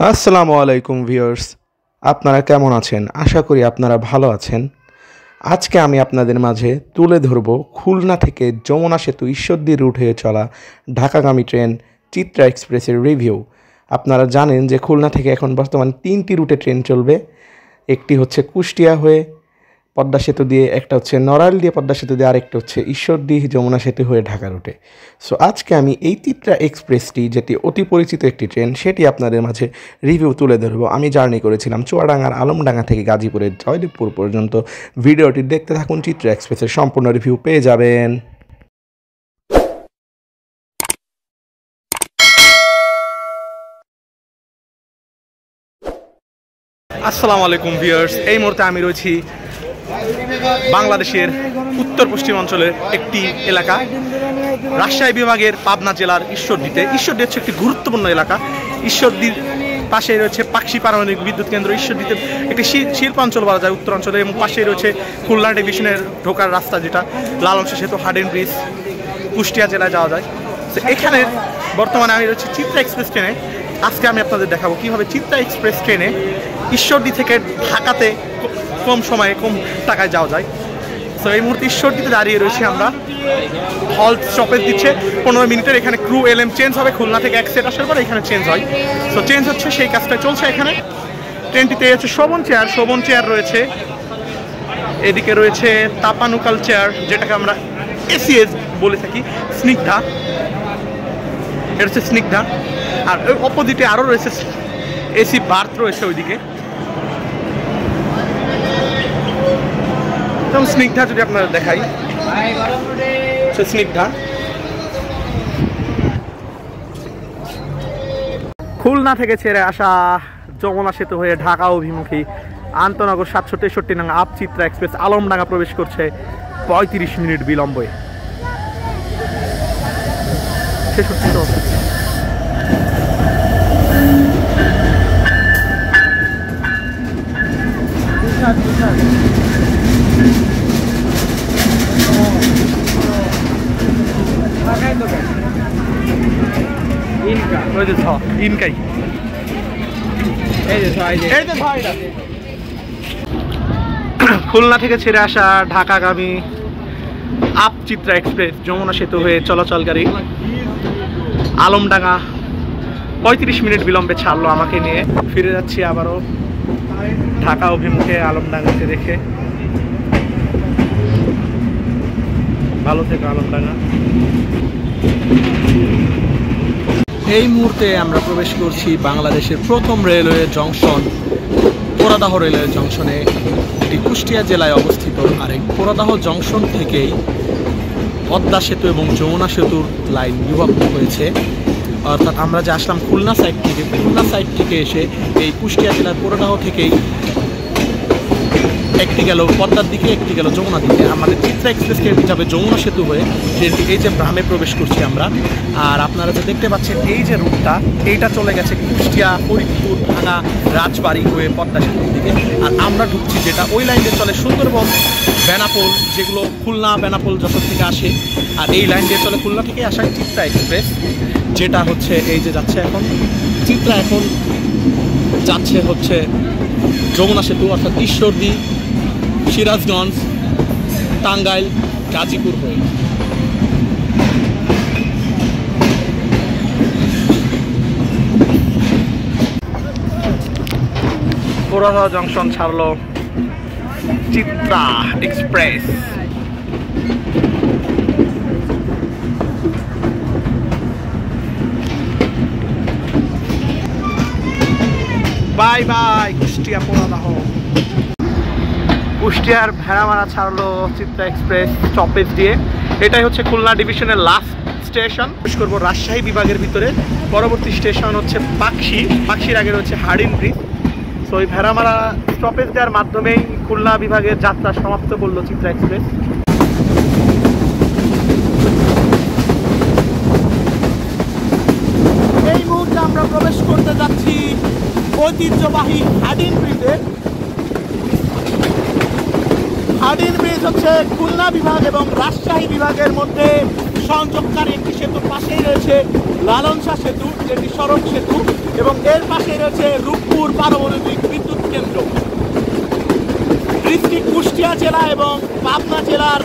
আসসালামু আলাইকুম ভিউয়ার্স, আপনারা কেমন আছেন? আশা করি আপনারা ভালো আছেন। আজকে আমি আপনাদের মাঝে তুলে ধরব খুলনা থেকে যমুনা সেতু ঈশ্বরদী রুট হয়ে চলা ঢাকাগামী ট্রেন চিত্রা এক্সপ্রেসের রিভিউ। আপনারা জানেন যে খুলনা থেকে এখন বর্তমান 3টি রুটে ট্রেন চলবে। একটি হচ্ছে কুষ্টিয়া হয়ে পদ্মা সেতু দিয়ে, একটা হচ্ছে নড়াইল দিয়ে পদ্মা সেতু দিয়ে, আরেকটা হচ্ছে ঈশ্বরদী যমুনা সেতু হয়ে ঢাকা রুটে। সো আজকে আমি এই চিত্রা এক্সপ্রেসটি, যেটি অতি পরিচিত একটি ট্রেন, সেটি আপনাদের মাঝে রিভিউ তুলে ধরবো। আমি জার্নি করেছিলাম চুয়াডাঙ্গার আলমডাঙ্গা থেকে গাজীপুরের জয়দেবপুর পর্যন্ত। ভিডিওটি দেখতে থাকুন, চিত্রা এক্সপ্রেসের সম্পূর্ণ রিভিউ পেয়ে যাবেন। আসসালামু আলাইকুম ভিউয়ার্স, এই মুহূর্তে আমি রয়েছি বাংলাদেশের উত্তর পশ্চিম অঞ্চলের একটি এলাকা, রাজশাহী বিভাগের পাবনা জেলার ঈশ্বরদীতে। ঈশ্বরদী হচ্ছে একটি গুরুত্বপূর্ণ এলাকা। ঈশ্বরদীর পাশে রয়েছে পাকশি পারমাণবিক বিদ্যুৎ কেন্দ্র। ঈশ্বরদীতে একটি শিল্পাঞ্চল বলা যায় উত্তরাঞ্চলে, এবং পাশেই রয়েছে খুলনা ডিভিশনের ঢোকার রাস্তা, যেটা লালন সেতু, হার্ডিন ব্রিজ, কুষ্টিয়া জেলায় যাওয়া যায়। তো এখানে বর্তমানে আমি রয়েছি চিত্রা এক্সপ্রেস ট্রেনে। আজকে আমি আপনাদের দেখাবো কীভাবে চিত্রা এক্সপ্রেস ট্রেনে ঈশ্বরদী থেকে ঢাকাতে কম সময়ে কম টাকায় যাওয়া যায়। তো এই মুহূর্তে ঈশ্বরদীতে দাঁড়িয়ে রয়েছি আমরা। হল স্টপেজ দিচ্ছে 15 মিনিটের। এখানে ক্রু এলএম চেঞ্জ হবে, খুলনা থেকে এক সেট আসার পর এখানে চেঞ্জ হয়। তো চেঞ্জ হচ্ছে, সেই কাজটা চলছে এখানে। ট্রেনটিতে হচ্ছে শোভন চেয়ার রয়েছে। এদিকে রয়েছে তাপানুকাল চেয়ার, যেটাকে আমরা এসিএস বলে থাকি, স্নিগ্ধা। এটা হচ্ছে স্নিগ্ধা। আর ওই অপোজিটে আরও রয়েছে এসি বার্থ রয়েছে ওইদিকে। যেমন স্নিগ্ধা যদি আপনারা দেখাই, স্নিগ্ধা খুলনা থেকে ছেড়ে আসা যমুনা সেতু হয়ে ঢাকা অভিমুখী আন্তনগর 763 নং আপ চিত্রা এক্সপ্রেস আলমডাঙ্গা প্রবেশ করছে 35 মিনিট বিলম্বে। 66 খুলনা থেকে ছেড়ে আসা ঢাকাগামী আপ চিত্রা এক্সপ্রেস যমুনা সেতু হয়ে চলাচলকারী আলমডাঙ্গা 35 মিনিট বিলম্বে ছাড়লো আমাকে নিয়ে। ফিরে যাচ্ছি আবারও ঢাকা অভিমুখে আলমডাঙ্গাকে রেখে। ভালো থেকো আলমডাঙ্গা। এই মুহূর্তে আমরা প্রবেশ করছি বাংলাদেশের প্রথম রেলওয়ে জংশন পোড়াদাহ রেলওয়ে জংশনে। এটি কুষ্টিয়া জেলায় অবস্থিত। আর এই পোড়াদাহ জংশন থেকেই পদ্মা সেতু এবং যমুনা সেতুর লাইন বিভক্ত হয়েছে। অর্থাৎ আমরা যে আসলাম খুলনা সাইড থেকে এসে এই কুষ্টিয়া জেলার পোড়াদাহ থেকেই একটি গেল পদ্মার দিকে, একটি গেল যমুনা দিকে। আমাদের চিত্রা এক্সপ্রেস ট্রেন যাবে যমুনা সেতু হয়ে। ট্রেনটি এই যে ব্রামে প্রবেশ করছি আমরা। আর আপনারা যে দেখতে পাচ্ছেন এই যে রুটটা, এইটা চলে গেছে কুষ্টিয়া, ফরিদপুর, ভাঙা, রাজবাড়ি হয়ে পদ্মা সেতুর দিকে। আর আমরা ঢুকছি যেটা ওই লাইনে চলে সুন্দরবন, বেনাপোল, যেগুলো খুলনা বেনাপোল যশোর থেকে আসে। আর এই লাইন দিয়ে চলে খুলনা থেকে আসা চিত্রা এক্সপ্রেস, যেটা হচ্ছে এই যে যাচ্ছে এখন চিত্রা, এখন যাচ্ছে হচ্ছে যমুনা সেতু, অর্থাৎ ঈশ্বরদী, সিরাজগঞ্জ, টাঙ্গাইল, গাজীপুর হয়ে। পোড়াদাহ জংশন ছাড়লো Chitra express. Bye bye Kushtia Poradah. কুষ্টিয়ার ভেড়ামারা ছাড়লো চিত্রা এক্সপ্রেস স্টপেজ দিয়ে। এটাই হচ্ছে খুলনা ডিভিশনের লাস্ট স্টেশন। শেষ করবো রাজশাহী বিভাগের ভিতরে। পরবর্তী স্টেশন হচ্ছে পাকশির আগে রয়েছে হার্ডিন ব্রিজ। সো এই ভেড়ামারা স্টপেজ দেওয়ার মাধ্যমেই খুলনা বিভাগের যাত্রা সমাপ্ত করলো চিত্রা এক্সপ্রেস। এই মুহূর্তে আমরা প্রবেশ করতে যাচ্ছি ঐতিহ্যবাহী হার্ডিন ব্রিজে। হার্ডিন ব্রিজ হচ্ছে খুলনা বিভাগ এবং রাজশাহী বিভাগের মধ্যে সংযোগকারী একটি সেতু। পাশেই রয়েছে লালন শাহ সেতু, যেটি সড়ক সেতু, এবং এর পাশে রয়েছে রূপপুর পারমাণবিক বিদ্যুৎ কেন্দ্র। ব্রিজটি কুষ্টিয়া জেলা এবং পাবনা জেলার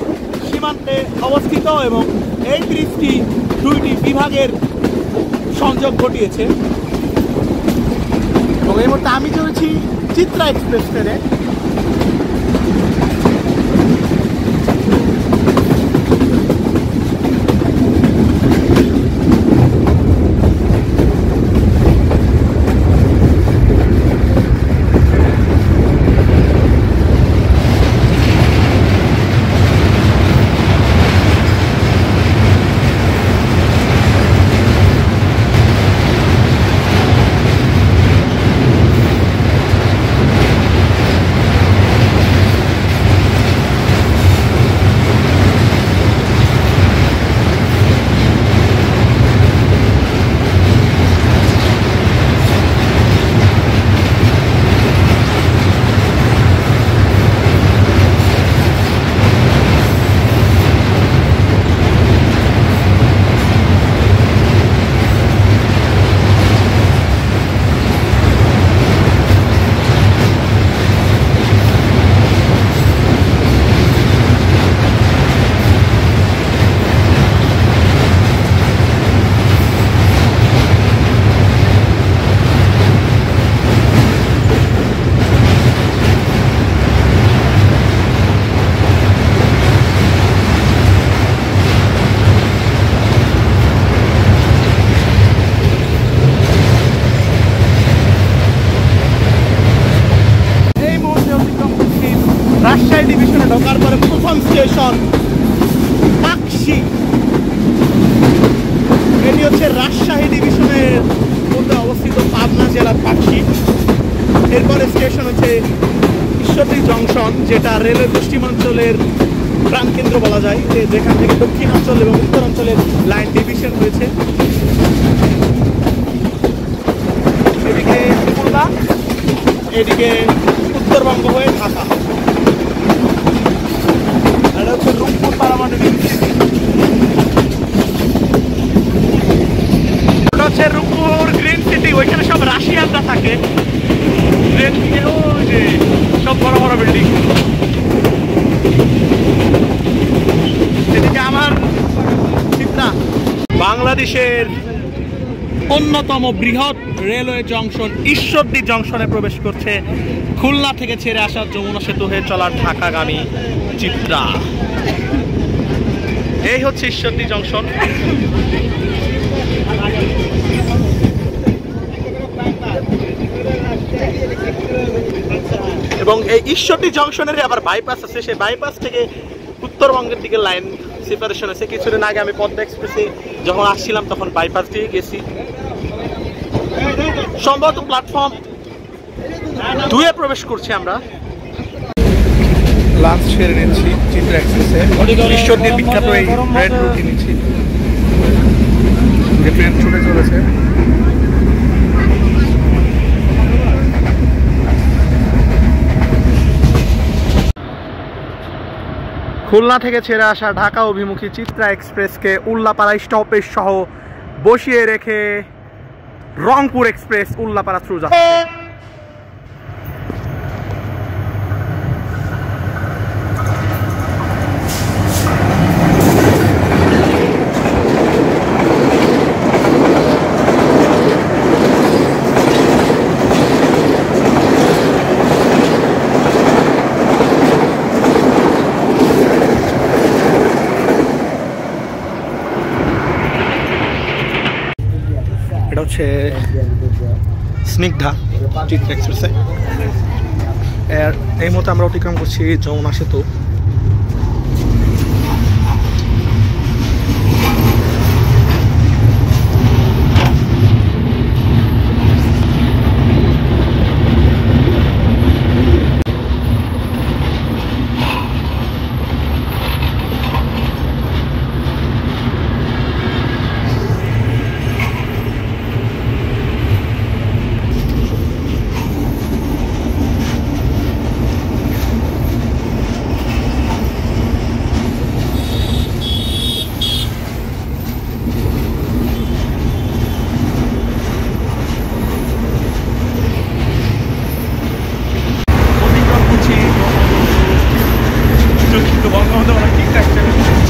সীমান্তে অবস্থিত এবং এই ব্রিজটি দুইটি বিভাগের সংযোগ ঘটিয়েছে। এবং এই মুহূর্তে আমি চলেছি চিত্রা এক্সপ্রেস ট্রেনে। রাজশাহী ডিভিশনে ঢোকার পরে প্রথম স্টেশন পাকশি। এটি হচ্ছে রাজশাহী ডিভিশনের মধ্যে অবস্থিত পাবনা জেলার পাকশি। এরপরে স্টেশন হচ্ছে ঈশ্বরদী জংশন, যেটা রেলওয়ে পশ্চিমাঞ্চলের প্রাণকেন্দ্র বলা যায়, যেখান থেকে দক্ষিণাঞ্চল এবং উত্তরাঞ্চলের লাইন ডিভিশন হয়েছে। এদিকে খুলনা, এদিকে উত্তরবঙ্গ হয়ে ঢাকা। এটা হচ্ছে রূপপুর পারমাণবিক। এটা হচ্ছে রূপপুর গ্রিন সিটি, ওইখানে সব রাশিয়ানরা থাকে। সব বড় বড় বিল্ডিং। এদিকে আমার চিত্রা। বাংলাদেশের অন্যতম বৃহৎ রেলওয়ে জংশন ঈশ্বরদী জংশনে প্রবেশ করছে খুলনা থেকে ছেড়ে আসা যমুনা সেতু হয়ে চলা ঢাকাগামী চিত্রা। এই হচ্ছে ঈশ্বরদী জংশন। এবং এই ঈশ্বরদী জংশনের আবার বাইপাস আছে, সেই বাইপাস থেকে উত্তরবঙ্গের দিকে লাইন সেপারেশন আছে। কিছুদিন আগে আমি পদ্মা এক্সপ্রেসে যখন আসছিলাম তখন বাইপাস দিয়ে গেছি। সম্ভবত প্ল্যাটফর্ম 2-এ প্রবেশ করছি আমরা। লাঞ্চ সেরে নিচ্ছি চিত্রা এক্সপ্রেসে। ঈশ্বরদীর বিখ্যাত এই ব্রেড রুটি নিচ্ছি, যে ট্রেন ছুটে চলেছে। খুলনা থেকে ছেড়ে আসা ঢাকা অভিমুখী চিত্রা এক্সপ্রেসকে উল্লাপাড়া স্টপেজ সহ বসিয়ে রেখে রংপুর এক্সপ্রেস উল্লাপাড়া থ্রু যাচ্ছে। এটা হচ্ছে স্নিগ্ধা চিত্রা এক্সপ্রেসে। এই মতো আমরা অতিক্রম করছি যমুনা সেতু।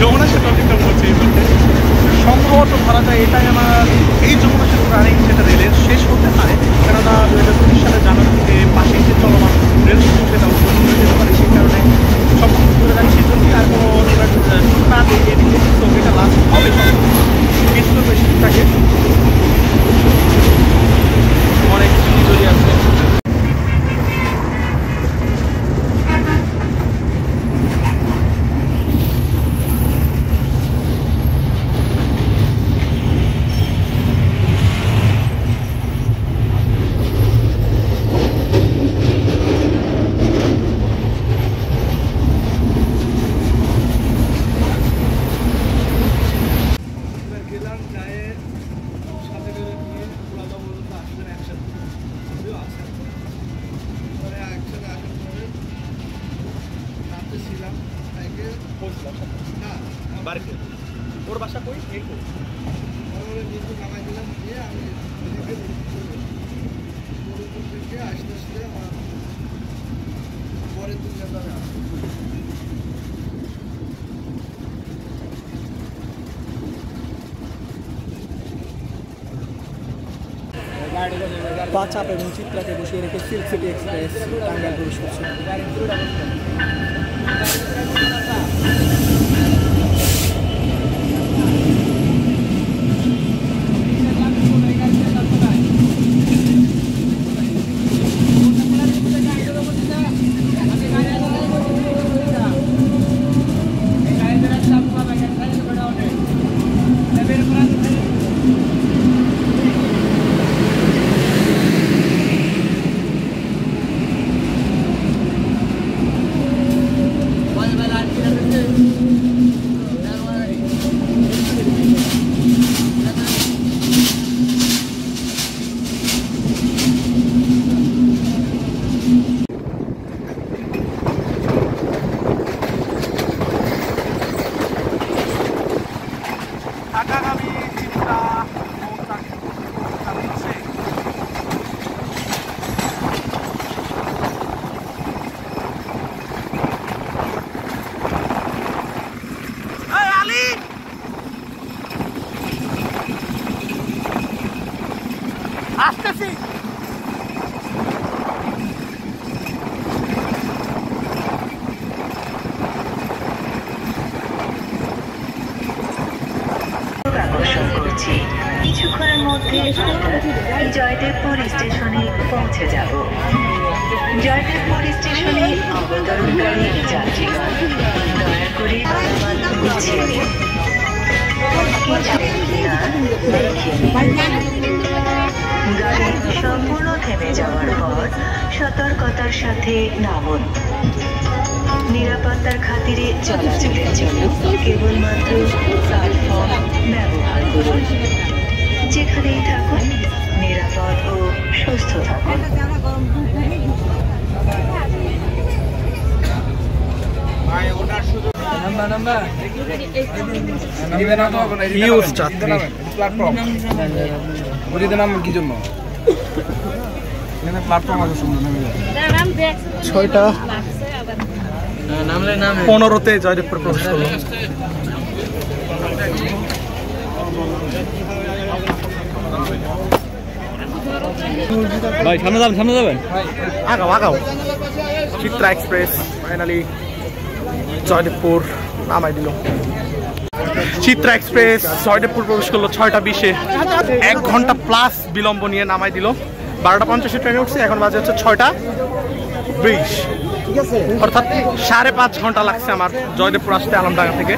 যমুনা সেতু অতিক্রম করছে এই মুহূর্তে। সম্ভবত ধরা যায় এটাই আমার এই যমুনা সেতু রানিং যেটা রেলের শেষ হতে পারে, কেননা 2025 সালে জানুয়ারি থেকে পাশে যে চলমান রেল সেতু সেটা উদ্বোধন হয়ে যেতে পারে। সেই কারণে সম্ভবত ধরে যাচ্ছে যদি আর কোনো না দিয়ে দিকে তো এটা লাস্ট হবে কিছু বেশি থাকে অনেক জড়িয়ে আছে। ওর বাসা কই এই তো আস্তে আস্তে পরে পাঁচাপ এবং চিত্রাকে বসিয়ে রেখে সিল্ক সিটি এক্সপ্রেস টাঙ্গাইল প্রবেশ করছে। আসতেছি। আকর্ষণ করছি, কিছুক্ষণের মধ্যে জয়দেবপুর স্টেশনে পৌঁছে যাব। জয়দেবপুর স্টেশনে অবতরণকারী যাত্রীগণ দয়া করে গুছিয়ে নিন। গাড়ি সম্পূর্ণ থেমে যাওয়ার পর সতর্কতার সাথে নামুন। নিরাপত্তার খাতিরে চলাচলের জন্য কেবলমাত্র প্ল্যাটফর্ম ব্যবহার করুন। যেখানেই থাকুন নিরাপদ ও সুস্থ থাকুন। কি জন্য 6:15 জয়দেবপুর প্রবেশ করলো। ভাই সামনে যাবেন আগাও আগাও। চিত্রা এক্সপ্রেস ফাইনালি জয়দেবপুর নামাই দিল। চিত্রা এক্সপ্রেস জয়দেবপুর প্রবেশ করলো 6:20-এ। 1 ঘন্টা প্লাস বিলম্ব নিয়ে নামাই দিল। 12:50 ট্রেনে উঠছে, এখন বাজে হচ্ছে 6:20, অর্থাৎ 5.5 ঘন্টা লাগছে আমার জয়দেবপুর আসতে আলমডাঙ্গা থেকে।